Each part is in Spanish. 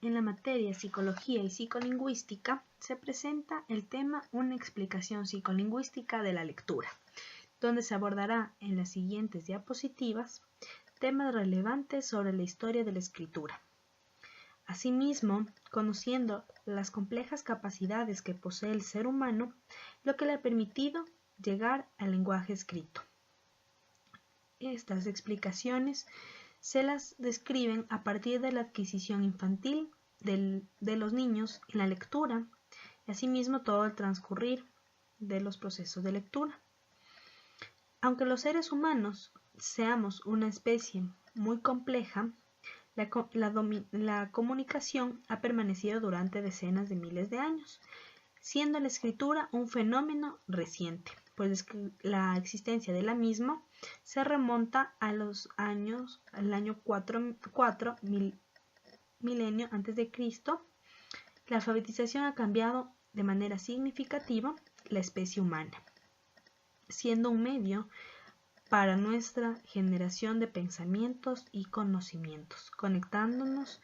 En la materia Psicología y Psicolingüística se presenta el tema Una explicación psicolingüística de la lectura, donde se abordará en las siguientes diapositivas temas relevantes sobre la historia de la escritura. Asimismo, conociendo las complejas capacidades que posee el ser humano, lo que le ha permitido llegar al lenguaje escrito. Estas explicaciones se las describen a partir de la adquisición infantil de los niños en la lectura y asimismo todo el transcurrir de los procesos de lectura. Aunque los seres humanos seamos una especie muy compleja, la comunicación ha permanecido durante decenas de miles de años, siendo la escritura un fenómeno reciente, pues la existencia de la misma se remonta al año 4 milenio antes de Cristo. La alfabetización ha cambiado de manera significativa la especie humana, siendo un medio para nuestra generación de pensamientos y conocimientos, conectándonos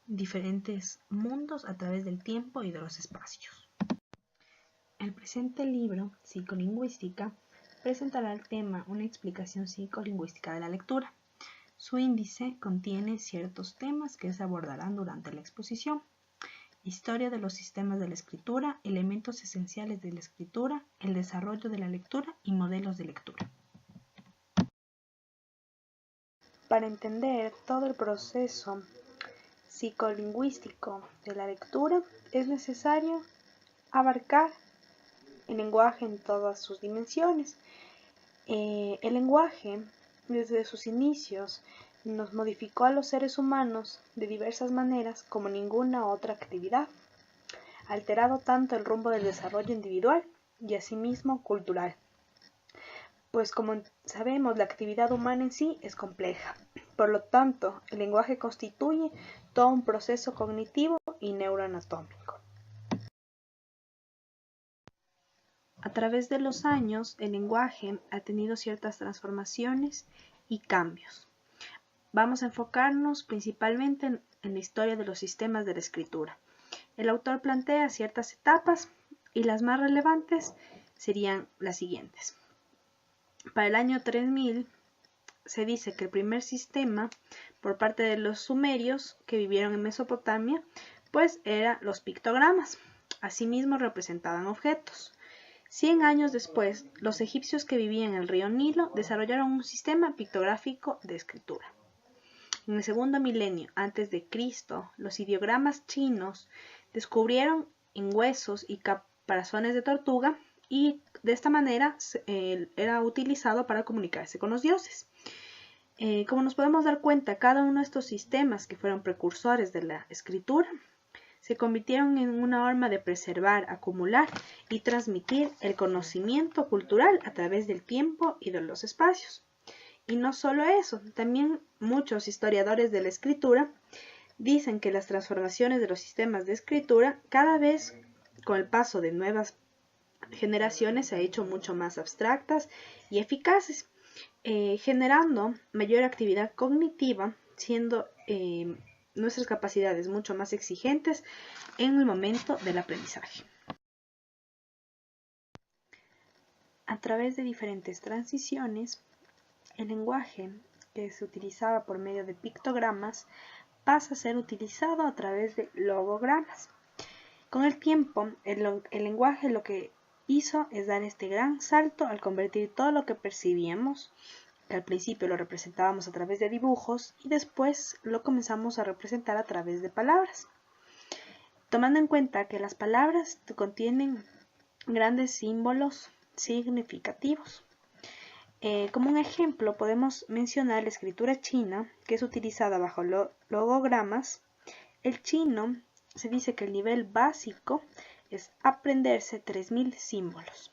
diferentes mundos a través del tiempo y de los espacios. El presente libro, Psicolingüística, presentará el tema Una explicación psicolingüística de la lectura. Su índice contiene ciertos temas que se abordarán durante la exposición: historia de los sistemas de la escritura, elementos esenciales de la escritura, el desarrollo de la lectura y modelos de lectura. Para entender todo el proceso psicolingüístico de la lectura, es necesario abarcar el lenguaje en todas sus dimensiones. El lenguaje, desde sus inicios, nos modificó a los seres humanos de diversas maneras como ninguna otra actividad, alterado tanto el rumbo del desarrollo individual y asimismo cultural. Pues como sabemos, la actividad humana en sí es compleja. Por lo tanto, el lenguaje constituye todo un proceso cognitivo y neuroanatómico. A través de los años, el lenguaje ha tenido ciertas transformaciones y cambios. Vamos a enfocarnos principalmente en la historia de los sistemas de la escritura. El autor plantea ciertas etapas y las más relevantes serían las siguientes. Para el año 3000 se dice que el primer sistema por parte de los sumerios que vivieron en Mesopotamia, pues eran los pictogramas. Asimismo representaban objetos. 100 años después, los egipcios que vivían en el río Nilo desarrollaron un sistema pictográfico de escritura. En el segundo milenio antes de Cristo, los ideogramas chinos descubrieron en huesos y caparazones de tortuga y de esta manera era utilizado para comunicarse con los dioses. Como nos podemos dar cuenta, cada uno de estos sistemas que fueron precursores de la escritura se convirtieron en una forma de preservar, acumular y transmitir el conocimiento cultural a través del tiempo y de los espacios. Y no solo eso, también muchos historiadores de la escritura dicen que las transformaciones de los sistemas de escritura cada vez con el paso de nuevas generaciones se ha hecho mucho más abstractas y eficaces, generando mayor actividad cognitiva, siendo nuestras capacidades mucho más exigentes en el momento del aprendizaje. A través de diferentes transiciones, el lenguaje que se utilizaba por medio de pictogramas pasa a ser utilizado a través de logogramas. Con el tiempo, el lenguaje lo que hizo es dar este gran salto al convertir todo lo que percibíamos, que al principio lo representábamos a través de dibujos y después lo comenzamos a representar a través de palabras. Tomando en cuenta que las palabras contienen grandes símbolos significativos. Como un ejemplo podemos mencionar la escritura china, que es utilizada bajo logogramas. El chino se dice que el nivel básico es aprenderse 3000 símbolos.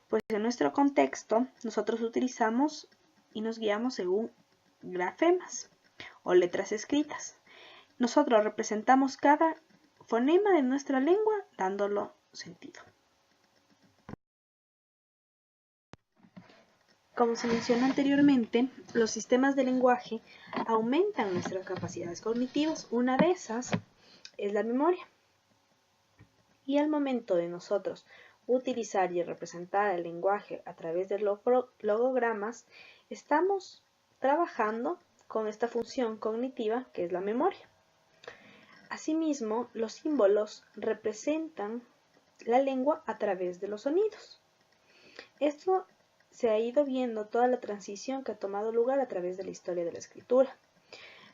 Pues en nuestro contexto nosotros utilizamos y nos guiamos según grafemas o letras escritas. Nosotros representamos cada fonema de nuestra lengua dándolo sentido. Como se mencionó anteriormente, los sistemas de lenguaje aumentan nuestras capacidades cognitivas. Una de esas es la memoria. Y al momento de nosotros utilizar y representar el lenguaje a través de logogramas, estamos trabajando con esta función cognitiva que es la memoria. Asimismo, los símbolos representan la lengua a través de los sonidos. Esto se ha ido viendo toda la transición que ha tomado lugar a través de la historia de la escritura.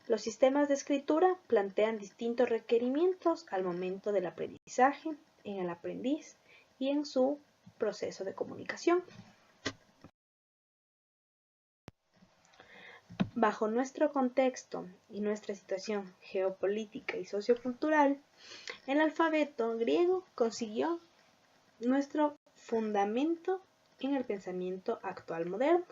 Los sistemas de escritura plantean distintos requerimientos al momento del aprendizaje, en el aprendiz y en su proceso de comunicación. Bajo nuestro contexto y nuestra situación geopolítica y sociocultural, el alfabeto griego consiguió nuestro fundamento en el pensamiento actual moderno.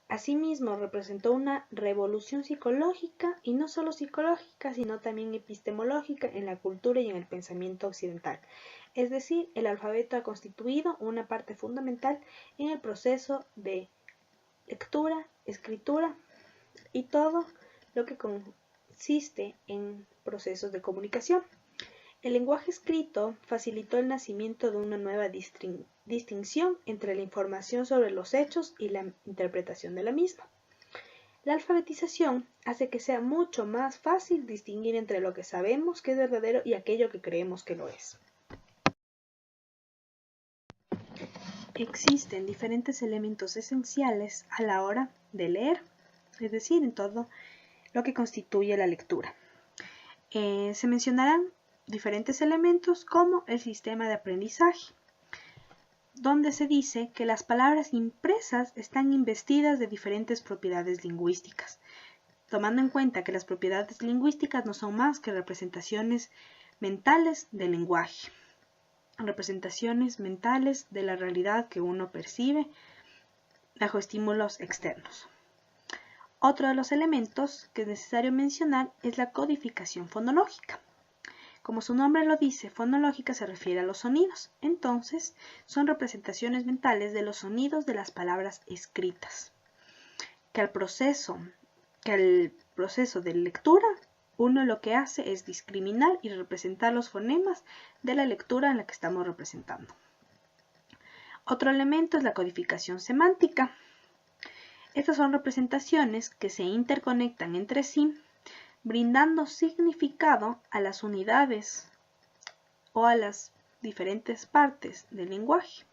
Asimismo, representó una revolución psicológica, y no solo psicológica, sino también epistemológica en la cultura y en el pensamiento occidental. Es decir, el alfabeto ha constituido una parte fundamental en el proceso de lectura, escritura y todo lo que consiste en procesos de comunicación. El lenguaje escrito facilitó el nacimiento de una nueva distinción entre la información sobre los hechos y la interpretación de la misma. La alfabetización hace que sea mucho más fácil distinguir entre lo que sabemos que es verdadero y aquello que creemos que lo es. Existen diferentes elementos esenciales a la hora de leer, es decir, en todo lo que constituye la lectura. Se mencionarán diferentes elementos como el sistema de aprendizaje, donde se dice que las palabras impresas están investidas de diferentes propiedades lingüísticas, tomando en cuenta que las propiedades lingüísticas no son más que representaciones mentales del lenguaje, representaciones mentales de la realidad que uno percibe bajo estímulos externos. Otro de los elementos que es necesario mencionar es la codificación fonológica. Como su nombre lo dice, fonológica se refiere a los sonidos. Entonces, son representaciones mentales de los sonidos de las palabras escritas. Que al proceso de lectura, uno lo que hace es discriminar y representar los fonemas de la lectura en la que estamos representando. Otro elemento es la codificación semántica. Estas son representaciones que se interconectan entre sí, brindando significado a las unidades o a las diferentes partes del lenguaje.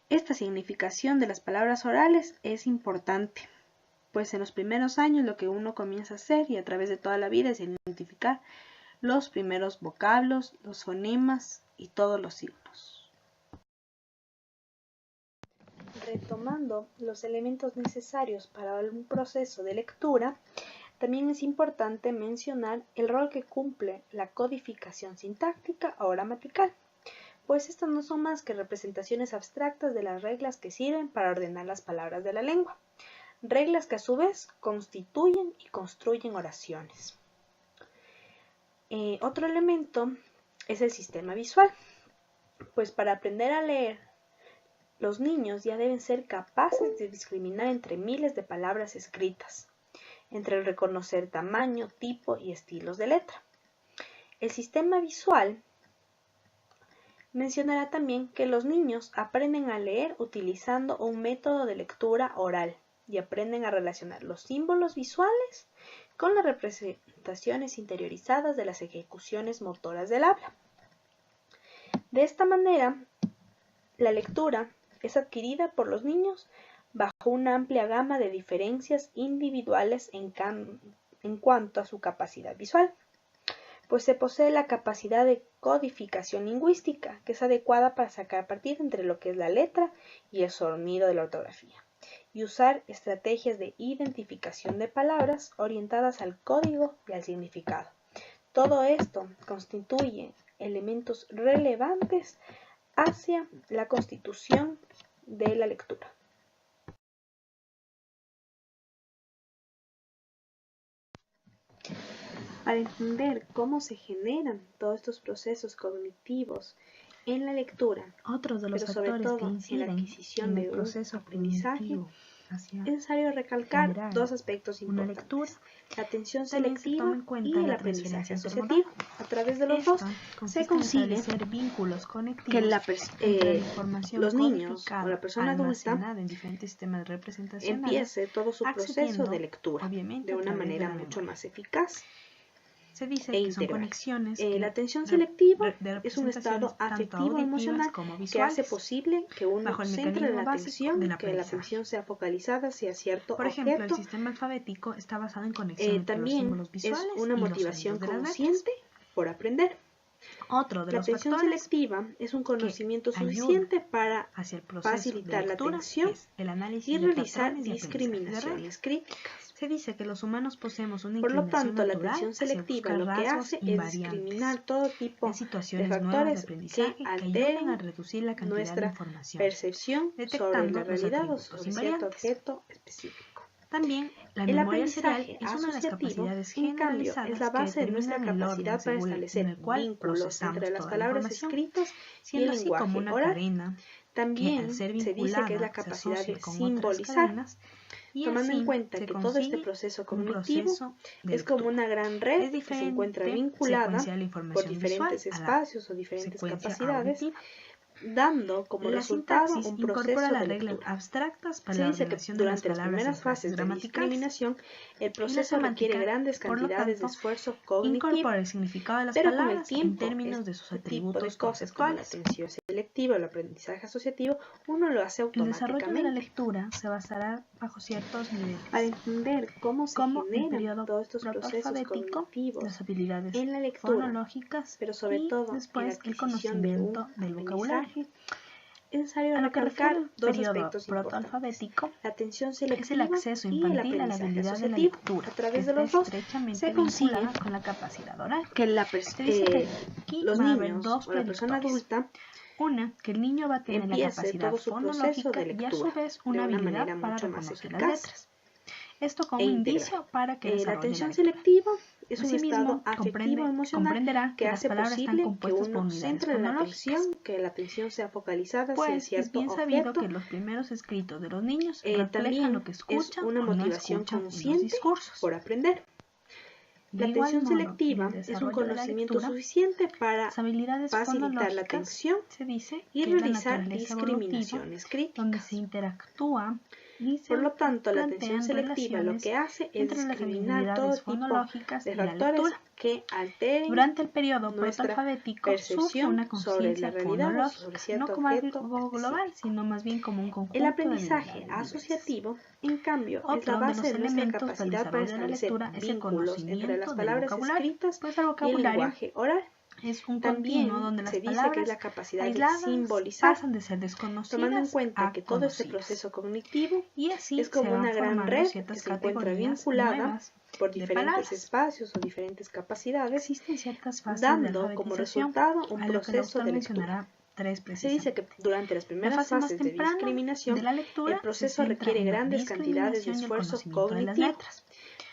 Esta significación de las palabras orales es importante, pues en los primeros años lo que uno comienza a hacer y a través de toda la vida es identificar los primeros vocablos, los fonemas y todos los signos. Retomando los elementos necesarios para un proceso de lectura, también es importante mencionar el rol que cumple la codificación sintáctica o gramatical, pues estas no son más que representaciones abstractas de las reglas que sirven para ordenar las palabras de la lengua, reglas que a su vez constituyen y construyen oraciones. Otro elemento es el sistema visual, pues para aprender a leer, los niños ya deben ser capaces de discriminar entre miles de palabras escritas, entre el reconocer tamaño, tipo y estilos de letra. El sistema visual mencionará también que los niños aprenden a leer utilizando un método de lectura oral y aprenden a relacionar los símbolos visuales con las representaciones interiorizadas de las ejecuciones motoras del habla. De esta manera, la lectura es adquirida por los niños bajo una amplia gama de diferencias individuales en cuanto a su capacidad visual, pues se posee la capacidad de codificación lingüística, que es adecuada para sacar partido entre lo que es la letra y el sonido de la ortografía, y usar estrategias de identificación de palabras orientadas al código y al significado. Todo esto constituye elementos relevantes hacia la constitución de la lectura. Para entender cómo se generan todos estos procesos cognitivos en la lectura, otros de los pero sobre factores todo que inciden en la adquisición en el de proceso un aprendizaje, cognitivo hacia Es necesario recalcar generar dos aspectos una importantes: lectura. la atención También se selectiva toma en cuenta y la el aprendizaje transferencia asociativo. A través de los dos se consigue establecer vínculos conectivos que entre la información los niños o codificada la persona adulta almacenada en diferentes sistemas representacionales empiece todo su proceso de lectura obviamente de a una través de manera la mucho memoria. más eficaz Se dice e que son integral. conexiones La atención selectiva es un estado afectivo emocional como que hace posible que uno bajo el centre la mecanismo atención, del que la aprendizaje. atención sea focalizada hacia cierto Por ejemplo, objeto. el sistema alfabético está basado en conexión entre los También símbolos visuales es una y los motivación sonidos de las letras. consciente por aprender. Otro de La los atención factores selectiva es un conocimiento que ayuda suficiente para hacia el proceso facilitar de la lectura atención es el análisis y de realizar patrones y aprendizaje de reglas. discriminaciones críticas. Se dice que los humanos poseemos una Por lo inclinación tanto, la natural atención hacia selectiva buscar lo que rasgos hace es invariantes discriminar todo tipo en de situaciones nuevas de factores aprendizaje que que ayuden alteren a reducir la cantidad de nuestra información, percepción sobre detectando la los realidad o atributos sobre cierto invariantes. objeto específico. También, la El memoria serial aprendizaje es una de las asociativo, capacidades en cambio, generalizadas es la base que de nuestra determinan el orden capacidad para en establecer el cual vínculos procesamos entre las toda la palabras información, escritas y el siendo así como lenguaje una oral. cadena que También al ser se dice que es la vinculada se capacidad asocia de con otras simbolizar, cadenas y tomando en así cuenta se que todo este consigue proceso un cognitivo proceso de es como lectura. una gran Es red que se diferente encuentra vinculada secuencia de la por información diferentes visual a la espacios o diferentes secuencia capacidades, auditiva. dando como La resultado sintaxis un incorpora proceso las de reglas lectura. abstractas para Se la dice que ordenación de las durante las palabras en primeras frases fases de gramaticales discriminación, el y la proceso requiere semántica, grandes por lo cantidades de tanto, esfuerzo cognitivo, incorpora el significado de las pero con el palabras en tiempo, términos de sus este tipo de atributos cosas como la conceptuales. atención selectiva o el aprendizaje asociativo, uno lo hace El desarrollo de la automáticamente. lectura se basará bajo ciertos niveles, Para entender cómo se como el generan periodo todos estos procesos protoalfabético, cognitivos las habilidades en la lectura, fonológicas pero sobre y todo en la después el adquisición de un conocimiento del vocabulario. aprendizaje, es necesario A lo que refiere recalcar al dos periodo aspectos importantes: protoalfabético, la atención es el selectiva acceso y el infantil a la aprendizaje habilidad de la asociativo. lectura, A través que de está los dos estrechamente se consigue vinculada con la capacidad oral. que Se dice que aquí los va a haber niños dos o la persona predictores. adulta Una, que el niño va a tener la empiece capacidad todo su proceso fonológica de y a su lectura vez de una una habilidad manera para mucho más reconocer las eficaz letras. Esto como e indicio integral. para que La desarrolle atención la lectura. selectiva es un Asimismo, estado afectivo emocional comprenderá que las hace palabras están posible que compuestas por uno unidades centre la fonológicas. atención, que la atención sea focalizada hacia Pues es cierto bien sabido objeto. que los primeros escritos de los niños reflejan También lo que es escuchan una o no motivación escuchan en los consciente discursos. por aprender. De La igual atención modo, en selectiva el es un desarrollo de la conocimiento lectura, suficiente para las habilidades facilitar la fonológicas atención se dice y que es la realizar naturaleza evolutiva discriminaciones donde críticas. se interactúa y se Por lo tanto, la atención plantean selectiva lo relaciones que hace es entre las discriminar todo habilidades tipo fonológicas de y la factores lectura. que alteren Durante el periodo nuestra protoalfabético surge percepción una sobre la conciencia realidad o sobre fonológica, cierto no como objeto algo global, específico. sino más bien como un conjunto El de aprendizaje habilidades diversas. asociativo, en cambio, es la Otro de base los de nuestra elementos del capacidad para desarrollo de la establecer lectura es el vínculos entre las conocimiento del palabras vocabulario, escritas pues el y el vocabulario lenguaje oral. es un También continuo donde las se dice que es palabras la capacidad de aisladas simbolizar, pasan de ser tomando en desconocidas cuenta a que todo este conocidas. proceso cognitivo Y así es como se van una gran formando red que ciertas se encuentra categorías vinculada nuevas por de diferentes palabras. espacios o diferentes capacidades, Existen ciertas fases de dando como alfabetización, resultado un a lo que el proceso autor de lectura. mencionará tres Se dice precisamente. que durante las La primeras fase más fases de temprana discriminación, de la lectura el proceso se centra requiere en la grandes cantidades de discriminación y el esfuerzo conocimiento de las cognitivo, letras.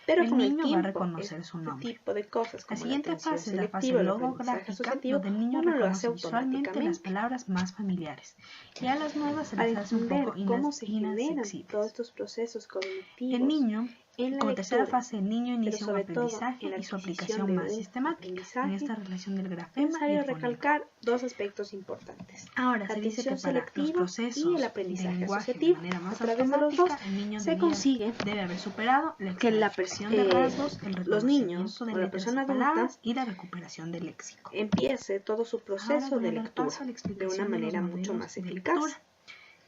pero El con el niño va a tiempo, reconocer su este nombre. tipo de cosas La como la siguiente atención fase es la fase selectiva o el aprendizaje logográfica, asociativo, donde el niño uno lo hace reconoce visualmente las automáticamente. palabras más familiares y a las nuevas se Para les hace un poco entender cómo se generan todos inaccesibles. estos procesos cognitivos El niño, en la como tercera lectura, fase, el niño pero inicia un sobre todo aprendizaje en la y su adquisición aplicación de más un sistemática en aprendizaje, esta relación del es grafema y necesario el fonema. recalcar dos aspectos importantes: Ahora, la se dice que atención para los selectiva y el procesos de aprendizaje lenguaje de asociativo. manera A más través de los dos automática, el niño se consigue debe haber superado la que extracción de rasgos, el los niños reconocimiento de o la letras persona y adulta palabras y la recuperación del léxico. empiece todo su Ahora proceso voy de a dar lectura paso a la de explicación una de los manera mucho modelos más de eficaz lectura.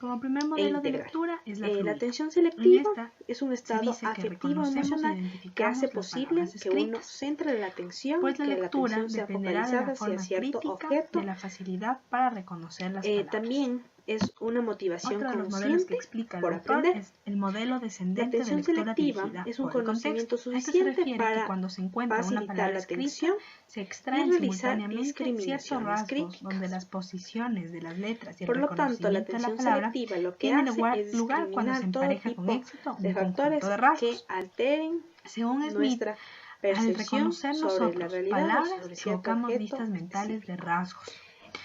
Como primer e modelo de integral. lectura es la La fluida. atención En selectiva esta es un se estado dice que afectivo reconocemos e emocional que identificamos hace las posible palabras que uno escritas, centre la atención, pues la que la lectura atención sea dependerá de focalizada la hacia forma cierto crítica objeto. de la facilidad para reconocer las palabras. También es una motivación Otro de los modelos que consciente explica el por autor aprender. es el modelo La descendente de atención lectura selectiva dirigida es un por el conocimiento contexto. A esto se suficiente refiere que para cuando se encuentra una facilitar palabra la escrita, atención se y extraen realizar simultáneamente ciertos discriminaciones rasgos donde críticas. las posiciones de las letras y el Por lo tanto, la reconocimiento de la atención palabra selectiva lo que tiene hace es lugar cuando se discriminar todo empareja con tipo éxito de un conjunto factores de que rasgos. alteren Según Smith, nuestra al percepción reconocer sobre la nosotros realidad o palabras, sobre cierto evocamos objeto vistas mentales de específico. rasgos.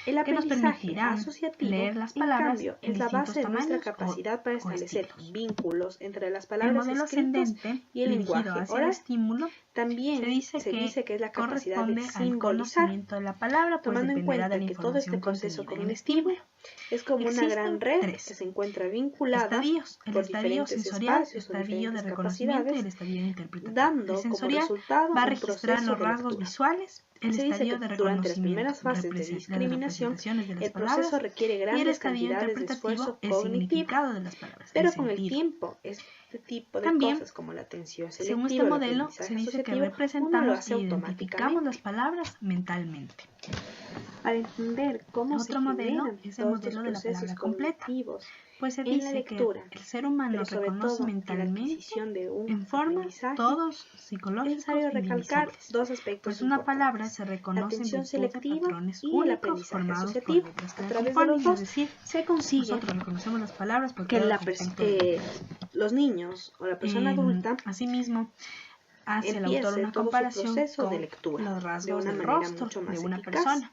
El que nos aprendizaje permitirán asociativo, leer las en palabras cambio, en es la base de nuestra distintos tamaños capacidad para o establecer estilos. vínculos entre las El palabras modelo escritas ascendente, y el dirigido lenguaje hacia el oral. estímulo, También se dice que es la capacidad de corresponde al simbolizar, conocimiento de la palabra, pues tomando en dependerá cuenta de la que todo este información proceso contenida en el cognitivo estímulo. es como una gran Existen red tres que se encuentra vinculada estadios: el por estadio diferentes sensorial, el espacios o estadio de diferentes reconocimiento y el capacidades, estadio interpretativo. dando El como sensorial resultado va a un registrar proceso los de rasgos lectura. visuales, el Se dice estadio que de durante las reconocimiento, primeras fases de las discriminación, representaciones de las el proceso palabras, requiere y el grandes estadio cantidades de interpretativo, esfuerzo el cognitivo, significado de las palabras, pero el con el sentido. tiempo este tipo de También, cosas como la atención según selectiva este o el modelo, aprendizaje se dice que asociativo, uno lo representamos hace e identificamos las automáticamente. palabras mentalmente. Para entender cómo se Otro modelo generan es el todos estos modelo de la procesos palabra completa, cognitivos pues se en la dice lectura, que el ser humano pero sobre reconoce todo en la mentalmente adquisición de un en formas aprendizaje, todos es psicológicos necesario e recalcar indivisibles, dos aspectos pues una palabra se importantes: la reconoce en atención virtud de selectiva patrones y el únicos aprendizaje formados por asociativo. letras que A la través de componen, los es dos decir, se consigue nosotros reconocemos las palabras porque que el conjunto de los niños o la persona adulta asimismo, hace el autor empiece una todo su comparación proceso de con lectura los de rasgos una del manera rostro mucho de más una eficaz persona,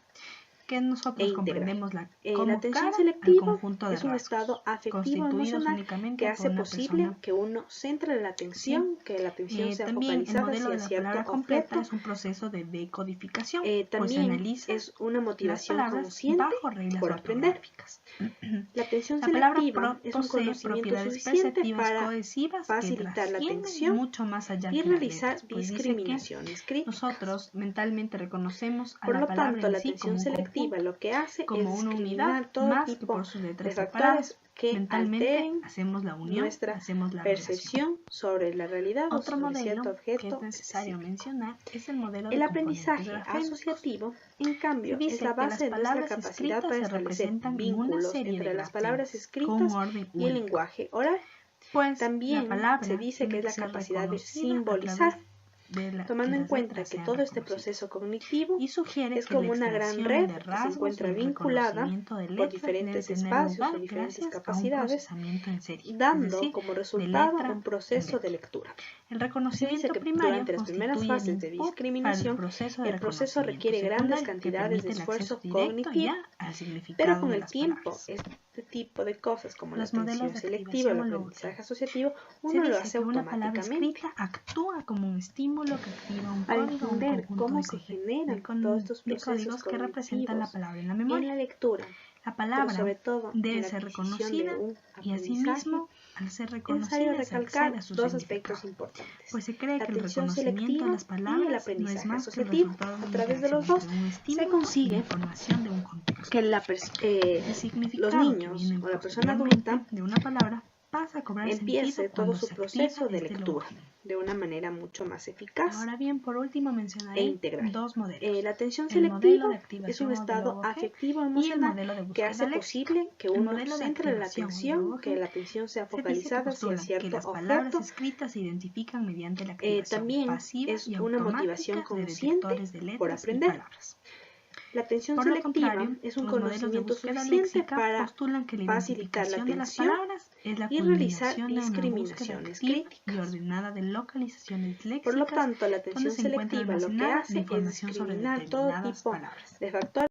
que e nosotros integral. comprendemos La como atención cara al selectiva conjunto de es un rasgos, estado afectivo constituidos emocional únicamente que por hace una posible persona. que uno centre la atención, que la atención sea También el focalizada modelo hacia de la cierto palabra completa objeto. es un proceso de decodificación, pues se También analiza es una las motivación palabras consciente bajo reglas por aprender. ortográficas. La atención La palabra selectiva es un posee conocimiento propiedades suficiente perceptivas para cohesivas que facilitar la trascienden atención mucho más allá y que las realizar letras, pues dice que discriminaciones críticas. nosotros mentalmente reconocemos a Por la lo palabra tanto, en la sí atención como un selectiva conjunto, lo que hace es como una unidad, discriminar todo más que tipo por sus de letras factores separadas. que Mentalmente alteren hacemos la unión, nuestra hacemos la relación. percepción sobre la realidad o Otro sobre cierto modelo que es objeto necesario específico. mencionar es el modelo de El componentes aprendizaje grafémicos. asociativo, en cambio, Se es dice la que las base de nuestra palabras capacidad escritas para se establecer representan en una vínculos serie de entre las palabras grafemas con un escritas orden y el único, lenguaje oral. pues la También palabra se dice tiene que es que la ser capacidad de reconocida a simbolizar, través de tomando que en las cuenta letras que sean todo este reconocidas, proceso cognitivo y sugiere es que la como una gran extracción red de que se rasgos y encuentra el vinculada reconocimiento de por letras debe diferentes tener espacios lugar o diferentes gracias a un capacidades, procesamiento en serie, es dando decir, como de resultado letra un en proceso de letra. lectura. El Se dice reconocimiento que primario durante las primeras constituye el fases de input para el discriminación, proceso de el proceso reconocimiento requiere grandes secundario, que cantidades de permite el acceso esfuerzo directo ya cognitivo, al pero significado con de el las tiempo palabras. este tipo de cosas como la Los modelos atención de selectiva o el activación o aprendizaje asociativo, se uno lo dice hace que una palabra automáticamente. escrita actúa como un estímulo que activa un Para código o un entender conjunto cómo se generan todos estos de procesos códigos que representan la cognitivos palabra en la en memoria. la lectura, La pero sobre palabra todo en debe la ser adquisición de reconocida un y aprendizaje, asimismo, al ser es necesario reconocida, se accede recalcar a su dos significado, aspectos importantes: pues se cree la que el atención reconocimiento de selectiva las y el palabras no es aprendizaje más que el asociativo. resultado de A una través de interacción los dos entre un se estímulo y la consigue información de un contexto. que El los significado que niños viene o la persona posteriormente adulta de una palabra pasa a cobrar empiece sentido todo cuando su se proceso activa de este lectura lenguaje. de una manera mucho más eficaz Ahora bien, por último e mencionaré integral. dos modelos: La atención el modelo de selectiva es un activación o de estado logogé afectivo y el emocional modelo de que búsqueda hace léxica. posible que El uno modelo de centre la activación o de atención, logogé que la atención sea se dice que focalizada hacia postula que cierto las palabras objeto. escritas se identifican mediante la activación También pasiva es y una motivación automática de consciente detectores de por letras y aprender. palabras. La atención Por lo selectiva contrario, es un los modelos de conocimiento búsqueda suficiente léxica para postulan que la facilitar la identificación de las atención palabras es la y realizar culminación de una búsqueda discriminaciones activa y críticas. ordenada de localizaciones Por lo léxicas tanto, la donde atención se encuentra selectiva lo que almacenada la hace es información sobre discriminar todo determinadas tipo palabras. de factores